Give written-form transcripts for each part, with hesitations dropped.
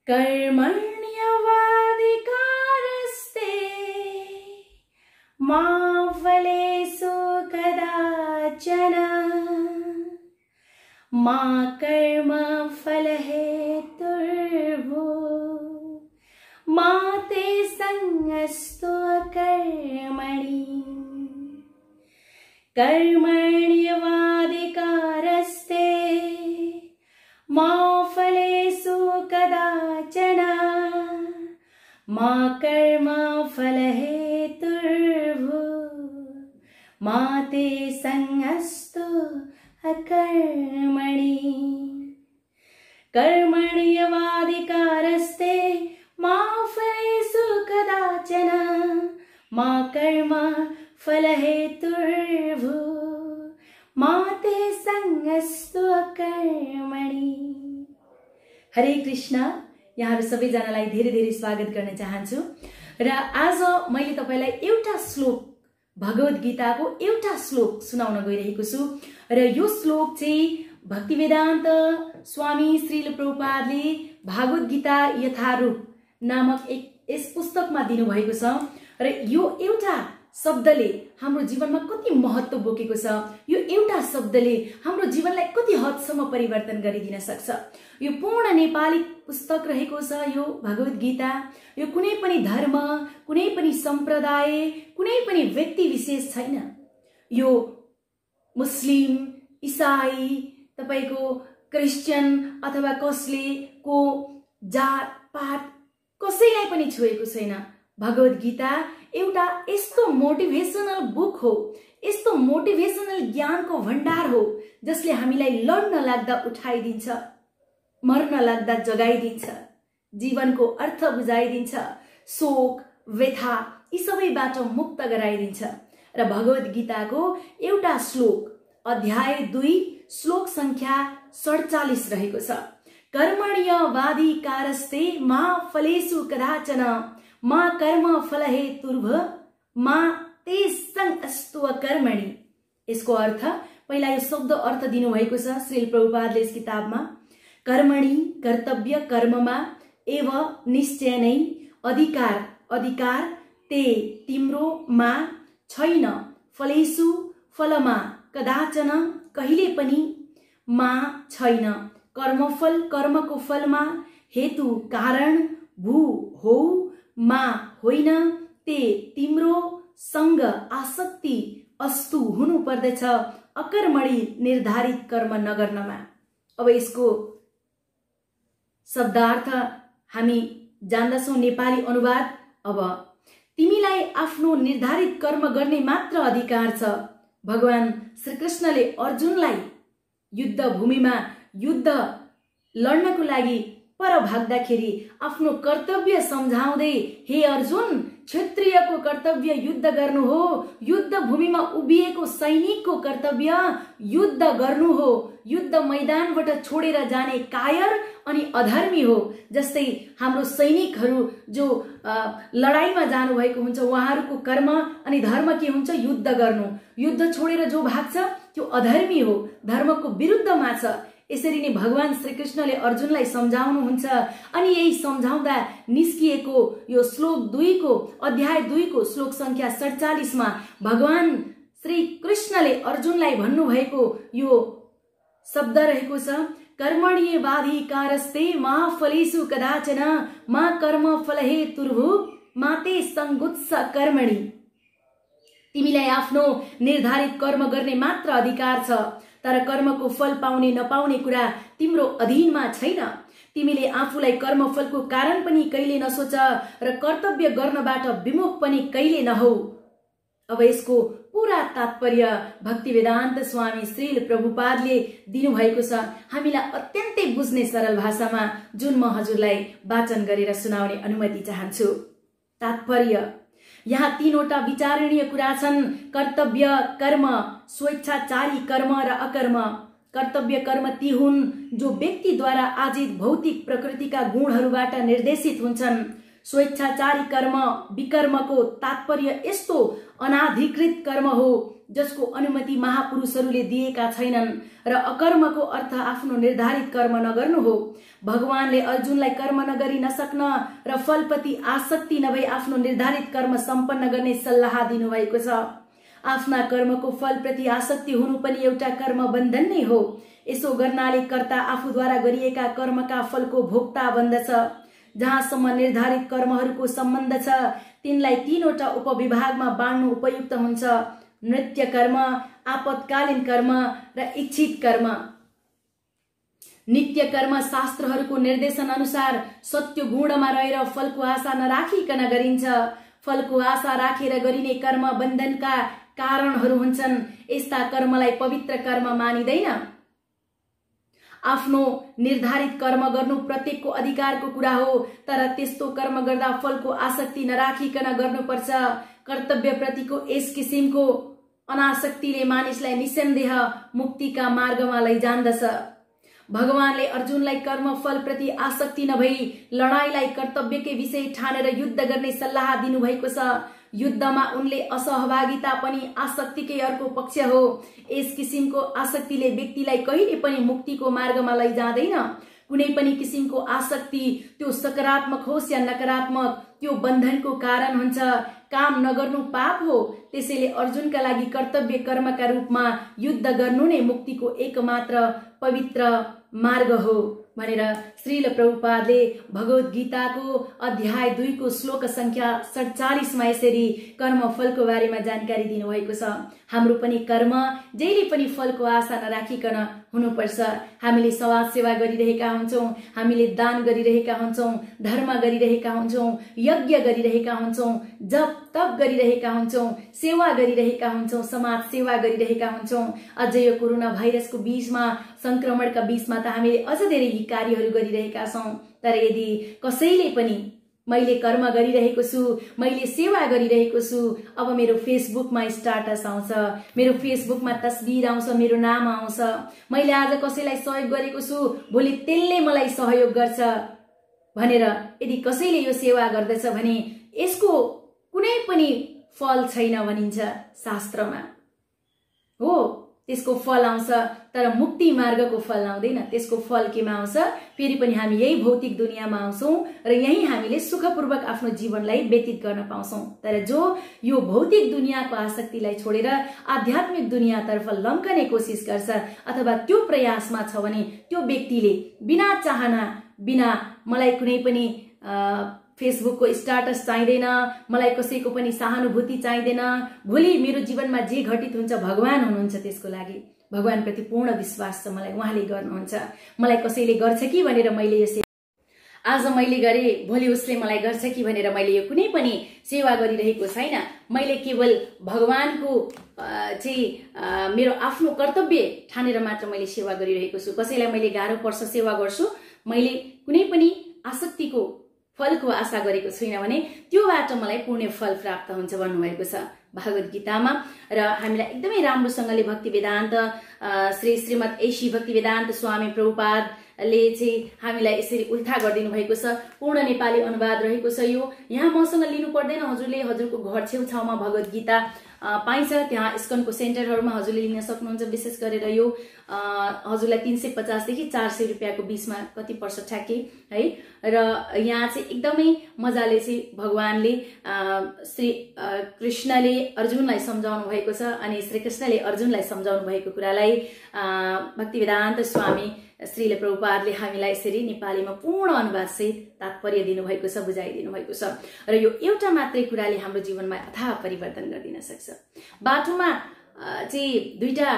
कर्मण्यवाधिकारस्ते मा फलेषु कदाचन मा कर्मफलहेतुर्भूः मा ते संगस्तु कर्मणि कर्मण्यवाधिकारस्ते मा फलेषु कदाचन मा कर्मफलहेतुर्भूः मा ते संगस्तु कर्मणि कर्मण्यवाधिकारस्ते मा फलेषु कदाचन मा कर्मफलहेतुर्भूः मा ते संगस्तु कर्मणि। हरे कृष्ण। यहाँहरु सबैजनालाई धेरै धेरै स्वागत गर्न चाहन्छु र आज मैले तपाईलाई एउटा श्लोक भगवत गीताको एउटा श्लोक सुनाउन गइरहेको छु र यो श्लोक चाहिँ भक्तिवेदान्त स्वामी श्रील प्रभुपादले भागवत गीता यथारूप नामक यस पुस्तकमा दिनुभएको छ र यो एउटा शब्दले हाम्रो जीवनमा कति महत्त्व बोकेको छ, यो एउटा शब्दले हाम्रो जीवनलाई कति हदसम्म परिवर्तन गरिदिन सक्छ। यो पूर्ण नेपाली पुस्तक रहेको छ यो भगवत गीता। यो कुनै पनि धर्म, कुनै पनि सम्प्रदाय, कुनै पनि व्यक्ति विशेष छैन। यो मुस्लिम, ईसाई, तपाईको क्रिश्चियन अथवा कसले को जात पात कसैलाई पनि छोएको छैन। भगवत गीता एउटा यस्तो मोटिभेशनल बुक हो, यस्तो मोटिभेशनल ज्ञानको भण्डार हो जसले हामीलाई लड्न लाग्दा उठाइदिन्छ, मर्न लाग्दा जगाइदिन्छ, जीवनको अर्थ बुझाइदिन्छ, शोक व्यथा यी सबैबाट मुक्त गराइदिन्छ। र भगवत गीताको एउटा श्लोक अध्याय 2 श्लोक संख्या 47 रहेको छ। कर्मण्यवाधिकारस्ते मा फलेषु कदाचन मा कर्मफलहेतुर्भूः मा ते संगस्तु कर्मणि। यसको अर्थ पहिला यो शब्द अर्थ दिनुभएको छ श्रील प्रभुपादले यस किताबमा। कर्मणि कर्तव्य कर्ममा एव निश्चय नै अधिकार अधिकार ते तिम्रो मा छैन फलेषु फलमा कदाचन कहिले पनि मा छैन कर्मफल कर्मको फलमा हेतु कारण भू हो मा होइन ते तिम्रो संग आसक्ति अस्तु हुनु पर्दछ अकर्मणि निर्धारित कर्म नगर्नमा। अब यसको शब्दार्थ हामी जान्दछौं, नेपाली अनुवाद। अब तिमीलाई आफ्नो निर्धारित कर्म गर्ने मात्र अधिकार छ। भगवान श्रीकृष्णले अर्जुनलाई युद्ध भूमिमा युद्ध लड्नको लागि पर भाग्दाखेरि आफ्नो कर्तव्य सम्झाउँदै, हे अर्जुन, क्षत्रियको कर्तव्य युद्ध गर्नु हो, युद्ध भूमिमा उभिएको सैनिकको कर्तव्य युद्ध गर्नु हो, युद्ध मैदानबाट छोडेर जाने कायर अनि अधर्मी हो। जस्तै हाम्रो सैनिकहरू जो लडाईमा जानु भएको हुन्छ उहाँहरूको कर्म अनि धर्म के हुन्छ? युद्ध गर्नु। युद्ध छोडेर जो भाग्छ त्यो अधर्मी हो, धर्मको विरुद्धमा छ। यसरी नै भगवान श्रीकृष्णले अर्जुनलाई सम्झाउनुहुन्छ। अनि यही सम्झाउँदा निस्किएको यो श्लोक 2 को अध्याय 2 को श्लोक संख्या 47 मा भगवान श्री कृष्णले अर्जुनलाई भन्नुभएको यो शब्द रहेको छ, कर्मण्यवाधिकारस्ते मा फलेषु कदाचन मा कर्मफलहेतुर्भूः मा ते संगुत्स कर्मणि। तिमीलाई आफ्नो निर्धारित कर्म गर्ने मात्र अधिकार छ, तर कर्मको फल पाउने नपाउने कुरा तिम्रो अधीनमा छैन। तिमीले आफूलाई कर्मफलको कारण पनि कहिले नसोच र कर्तव्य गर्नबाट विमुख पनि कहिले नहौ। अब यसको पूरा तात्पर्य भक्तिवेदान्त स्वामी श्रील प्रभुपादले दिनुभएको छ हामीलाई अत्यन्तै बुझ्ने सरल भाषामा, जुन म हजुरलाई वाचन गरेर सुनाउने अनुमति चाहन्छु। तात्पर्य यहाँ 3वटा विचारणीय कुरा छन्। कर्तव्य कर्म, स्वेच्छाचारी कर्म र अकर्म। कर्तव्य कर्म ती हुन् जो व्यक्तिद्वारा आर्जित भौतिक प्रकृतिका गुणहरूबाट निर्देशित हुन्छन्। स्वेच्छाचारी कर्म विकर्मको तात्पर्य यस्तो अनाधिकृत कर्म हो जसको अनुमति महापुरुषहरूले दिएका छैनन् र अकर्मको अर्थ आफ्नो निर्धारित कर्म नगर्नु हो। भगवानले अर्जुनलाई कर्म नगरी नसक्न र फलप्रति आसक्ति नभई आफ्नो निर्धारित कर्म सम्पन्न गर्ने सल्लाह दिनुभएको छ। आफ्ना कर्मको फलप्रति आसक्ति हुनु पनि एउटा कर्म बन्धन नै हो। यसो गर्नाले कर्ता आफूद्वारा गरिएका कर्मका फलको भोक्ता बन्दछ। जहाँसम्म निर्धारित कर्महरूको सम्बन्ध छ तिनलाई तीनवटा उपविभागमा बाँड्नु उपयुक्त हुन्छ: नित्य कर्म, आपतकालीन कर्म र इच्छित कर्म। नित्य कर्म शास्त्रहरूको निर्देशन अनुसार सत्य गुणमा रहेर फलको आशा नराखिकन गरिन्छ। फलको आशा राखेर गरिने कर्म बन्धनका कारणहरू हुन्छन्। यस्ता कर्मलाई पवित्र कर्म मानिँदैन। आफ्नो निर्धारित कर्म गर्नु प्रत्येकको अधिकारको कुरा हो, तर त्यस्तो कर्म गर्दा फलको आसक्ति नराखिकन गर्नुपर्छ। कर्तव्यप्रतिको यस किसिमको अनासक्तिले मानिसलाई निसन्देह मुक्तिका मार्गमा लैजान्दछ। भगवानले अर्जुनलाई कर्म फलप्रति आसक्ति नभई लडाईँलाई कर्तव्यकै विषय ठानेर युद्ध गर्ने सल्लाह दिनुभएको छ। युद्धमा उनले असहभागिता पनि आसक्तिकै अर्को पक्ष हो। यस किसिमको आसक्तिले व्यक्तिलाई कहिले पनि मुक्तिको मार्गमा लैजाँदैन। कुनै पनि किसिमको आसक्ति, त्यो सकारात्मक होस् या नकारात्मक, त्यो बन्धनको कारण हुन्छ। काम नगर्नु पाप हो। त्यसैले अर्जुनका लागि कर्तव्य कर्मका रूपमा युद्ध गर्नु नै मुक्तिको एकमात्र पवित्र मार्ग हो भनेर श्रील प्रभुपादले भगवत गीताको अध्याय 2 को श्लोक संख्या 47 मा यसरी कर्मफलको बारेमा जानकारी दिनुभएको छ। हाम्रो पनि कर्म जहिले पनि फलको आशा नराखिकन हुनुपर्छ। हामीले समाज सेवा गरिरहेका हुन्छौं, हामीले दान गरिरहेका हुन्छौं, धर्म गरिरहेका हुन्छौं, यज्ञ गरिरहेका हुन्छौं, जप तप गरिरहेका हुन्छौं, सेवा गरिरहेका हुन्छौं, समाज सेवा गरिरहेका हुन्छौं। अझै यो कोरोना भाइरसको बीचमा, संक्रमणका बीचमा त हामीले अझ धेरै कार्यहरू गरिरहेका छौं। तर यदि कसैले पनि मैले कर्म गरिरहेको छु, मैले सेवा गरिरहेको छु, अब मेरो फेसबुकमा स्टाटस आउँछ, मेरो फेसबुकमा तस्बिर आउँछ, मेरो नाम आउँछ, मैले आज कसैलाई सहयोग गरेको छु, भोलि त्यसले मलाई सहयोग गर्छ भनेर यदि कसैले यो सेवा गर्दछ भने यसको कुनै पनि फल छैन भनिन्छ शास्त्रमा। हो, त्यसको फल आउँछ तर मुक्ति मार्गको फल आउँदैन। त्यसको फल केमा आउँछ? फेरि पनि हामी यही भौतिक दुनियाँमा आउँछौं र यही हामीले सुखपूर्वक आफ्नो जीवनलाई व्यतीत गर्न पाउँछौं। तर जो यो भौतिक दुनियाँको आसक्तिलाई छोडेर आध्यात्मिक दुनियाँतर्फ लम्कने कोसिस गर्छ अथवा त्यो प्रयासमा छ भने त्यो व्यक्तिले बिना चाहना, बिना मलाई कुनै पनि फेसबुकको स्टाटस चाहिँदैन, मलाई कसैको पनि सहानुभूति चाहिँदैन, भोलि मेरो जीवनमा जे घटित हुन्छ भगवान हुनुहुन्छ त्यसको लागि, भगवानप्रति पूर्ण विश्वास छ मलाई, उहाँले गर्नुहुन्छ। मलाई कसैले गर्छ कि भनेर मैले यो आज मैले गरे भोलि उसले मलाई गर्छ कि भनेर मैले यो कुनै पनि सेवा गरिरहेको छैन। मैले केवल भगवानको चाहिँ मेरो आफ्नो कर्तव्य ठानेर मात्र मैले सेवा गरिरहेको छु। कसैलाई मैले गाह्रो पर्छ सेवा गर्छु, मैले कुनै पनि आसक्तिको फलको आशा गरेको छैन भने त्योबाट मलाई पुण्य फल प्राप्त हुन्छ भन्नुभएको छ भागवत गीतामा। र हामीलाई एकदमै राम्रोसँगले भक्ति वेदान्त श्रीमद् ऐशी भक्ति वेदान्त स्वामी प्रभुपादले चाहिँ हामीलाई यसरी उल्था गरिदिनु भएको छ। पूर्ण नेपाली अनुवाद रहेको छ यो। यहाँ मसँग लिनु पर्दैन, हजुरले हजुरको घर छेउछाउमा भगवत गीता पाइन्छ, त्यहाँ इस्कनको सेन्टरहरूमा हजुरले लिन सक्नुहुन्छ। विशेष गरेर यो हजुरलाई 350 देखि 400 रुपियाँको बीचमा कति पर्छ ठ्याक्कै है। र यहाँ चाहिँ एकदमै मजाले चाहिँ भगवानले श्री कृष्णले अर्जुनलाई सम्झाउनु भएको छ अनि श्री कृष्णले अर्जुनलाई सम्झाउनु भएको कुरालाई भक्ति वेदान्त स्वामी श्रील प्रभुपादले हामीलाई यसरी नेपालीमा पूर्ण अनुवाद सहित तात्पर्य दिनुभएको छ, बुझाइदिनु भएको छ। र यो एउटा मात्रै कुराले हाम्रो जीवनमा अथाह परिवर्तन गरिदिन सक्छ। बाटोमा चाहिँ दुईटा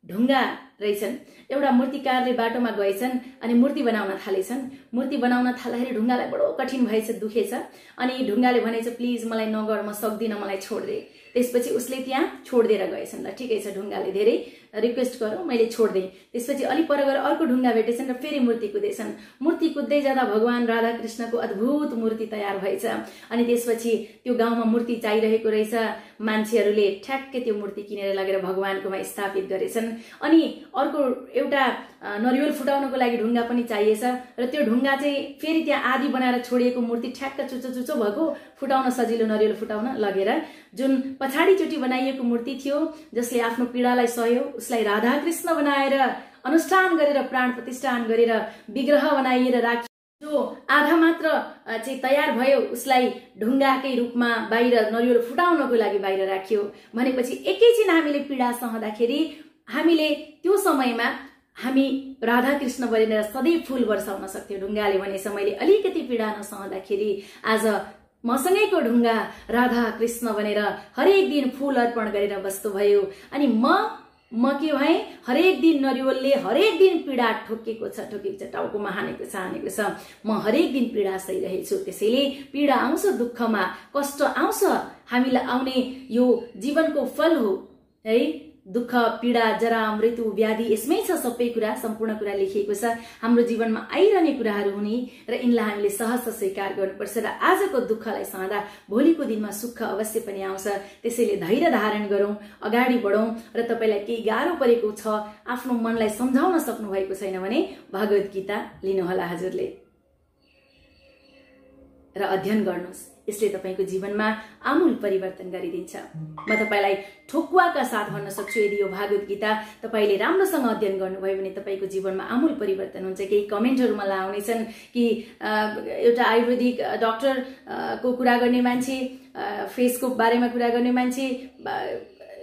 ढुङ्गा रहेछन्। एउटा मूर्तिकारले बाटोमा गएछन् अनि मूर्ति बनाउन थालेछन्। मूर्ति बनाउन थाल्दाखेरि ढुङ्गालाई बडो कठिन भएछ, दुखेछ। अनि ढुङ्गाले भनेछ प्लिज मलाई नगर, म सक्दिनँ, मलाई छोड्दे। त्यसपछि उसले त्यहाँ छोड्दिएर गएछन्। ल ठिकै छ, ढुङ्गाले धेरै रिक्वेस्ट गरौँ, मैले छोड्देँ। त्यसपछि अलि पर गएर अर्को ढुङ्गा भेटेछन् र फेरि मूर्ति कुदेछन्। मूर्ति कुद्दै जाँदा भगवान राधा कृष्णको अद्भुत मूर्ति तयार भएछ। अनि त्यसपछि त्यो गाउँमा मूर्ति चाहिरहेको रहेछ। मान्छेहरूले ठ्याक्कै त्यो मूर्ति किनेर लगेर भगवानकोमा स्थापित गरेछन्। अनि अर्को एउटा नरिवल फुटाउनको लागि ढुङ्गा पनि चाहिएछ र त्यो ढुङ्गा चाहिँ फेरि त्यहाँ आदि बनाएर छोडिएको मूर्ति ठ्याक्क चुचो भएको फुटाउन सजिलो नरिवल फुटाउन लगेर जुन पछाडिचोटि बनाइएको मूर्ति थियो जसले आफ्नो पीडालाई सह्यो उसलाई राधा कृष्ण बनाएर अनुष्ठान गरेर प्राण प्रतिष्ठान गरेर विग्रह बनाइएर राखियो। जो आधा मात्र चाहिँ तयार भयो उसलाई ढुङ्गाकै रूपमा बाहिर नरिवल फुटाउनको लागि बाहिर राखियो भनेपछि एकैछिन हामीले पीडा सहँदाखेरि हामीले त्यो समयमा हामी राधा कृष्ण बनेर सधैँ फूल वर्षाउन सक्थ्यौं। ढुङ्गाले भनेछ मैले अलिकति पीडा नसहँदाखेरि आज मसँगैको ढुङ्गा राधा कृष्ण बनेर हरेक दिन फूल अर्पण गरेर बस्नु भयो अनि म के भए हरेक दिन नरिवलले हरेक दिन पीडा ठोकेको छ टाउकोमा हानेको छ म हरेक दिन पीडा सहिरहेछु। त्यसैले पीडा आउँछ दुःखमा कष्ट आउँछ हामीलाई आउने यो जीवनको फल हो है। दुःख पीडा जरा मृत्यु व्याधि यसमै छ सबै कुरा सम्पूर्ण कुरा लेखिएको छ। हाम्रो जीवनमा आइरहने कुराहरू हुने र यिनलाई हामीले सहज स्वीकार गर्नुपर्छ र आजको दुःखलाई सहँदा भोलिको दिनमा सुख अवश्य पनि आउँछ। त्यसैले धैर्य धारण गरौं, अगाडि बढौं र तपाईलाई केही गाह्रो परेको छ आफ्नो मनलाई सम्झाउन सक्नु भएको छैन भने भगवत गीता लिनुहोला हजुरले र अध्ययन गर्नुहोस्। यसले तपाईको जीवनमा आमूल परिवर्तन गरिदिन्छ। म तपाईलाई ठोकुवाका साथ भन्न सक्छु यदि यो भागवत गीता तपाईले राम्रोसँग अध्ययन गर्नुभयो भने तपाईको जीवनमा आमूल परिवर्तन हुन्छ। केही कमेन्टहरु मलाई आउनेछन् कि एउटा आयुर्वेदिक डाक्टर को कुरा गर्ने मान्छे, फेसको बारेमा कुरा गर्ने मान्छे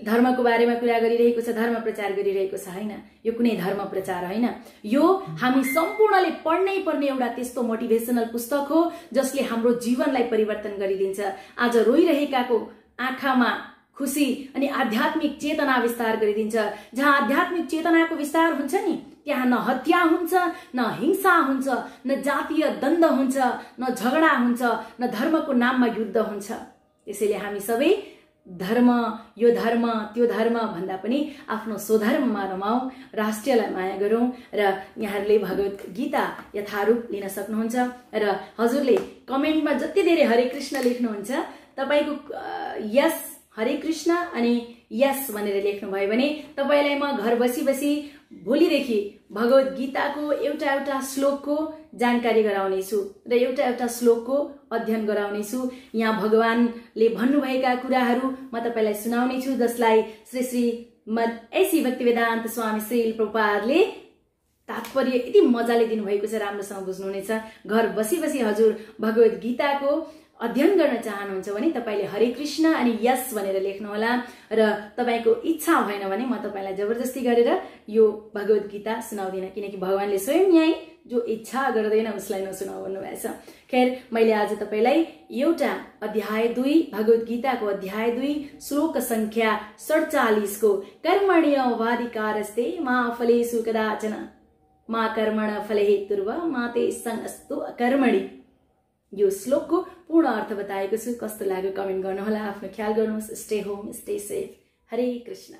धर्मको बारेमा कुरा गरिरहेको छ, धर्म प्रचार गरिरहेको छ। हैन, यो कुनै धर्म प्रचार हैन, यो हामी सम्पूर्णले पढ्नै पर्ने एउटा त्यस्तो मोटिभेशनल पुस्तक हो जसले हाम्रो जीवनलाई परिवर्तन गरिदिन्छ। आज रोइरहेकाको आँखामा खुशी अनि आध्यात्मिक चेतना विस्तार गरिदिन्छ। जहाँ आध्यात्मिक चेतनाको विस्तार हुन्छ नि त्यहाँ न हत्या हुन्छ, न हिंसा हुन्छ, न जातीय द्वन्द्व हुन्छ, न झगडा हुन्छ, न धर्मको नाममा युद्ध हुन्छ। त्यसैले हामी सबै धर्म, यो धर्म त्यो धर्म भन्दा पनि आफ्नो स्वधर्ममा रमाऊ, राष्ट्रलाई माया गरौं र यहाँहरूले भगवत गीता यथारूप लिन सक्नुहुन्छ। र हजुरले कमेन्टमा जति धेरै हरे कृष्ण लेख्नुहुन्छ तपाईको यस हरे कृष्ण अनि यस भनेर लेख्नुभयो भने तपाईलाई म घर बसी बसी भोलिदेखि भगवत गीताको एउटा श्लोकको जानकारी गराउने छु र एउटा श्लोकको अध्ययन गराउने छु। यहाँ भगवानले भन्नुभएका कुराहरू म तपाईलाई सुनाउने छु जसलाई श्री ऐसी भक्तिवेदान्त स्वामी श्री प्रभुपादले तात्पर्य यति मजाले दिनुभएको छ, राम्रोसँग बुझ्नुहुनेछ। घर बसी बसी हजुर भगवत गीताको अध्ययन गर्न चाहनुहुन्छ भने तपाईले हरे कृष्ण अनि यस भनेर लेख्नुहोला र तपाईको इच्छा भएन भने म तपाईलाई जबरजस्ती गरेर यो भगवत गीता सुनाउँदिन, किनकि भगवानले स्वयं यही जो इच्छा गर्दैन उसलाई नसुनाउ भन्नुभएको छ। खैर, मैले आज तपाईलाई एउटा अध्याय 2 भगवत गीताको अध्याय 2 श्लोक संख्या 47 को कर्मण्यवाधिकारस्ते मा फलेषु कदाचन मा कर्मण फले हेतुर्वा मा ते संस्तु अकर्मणि यो श्लोकको पूर्ण अर्थ बताएको छु। कस्तो लाग्यो कमेन्ट गर्नुहोला। आफ्नो ख्याल गर्नुहोस्। Stay home, stay safe. हरे कृष्ण।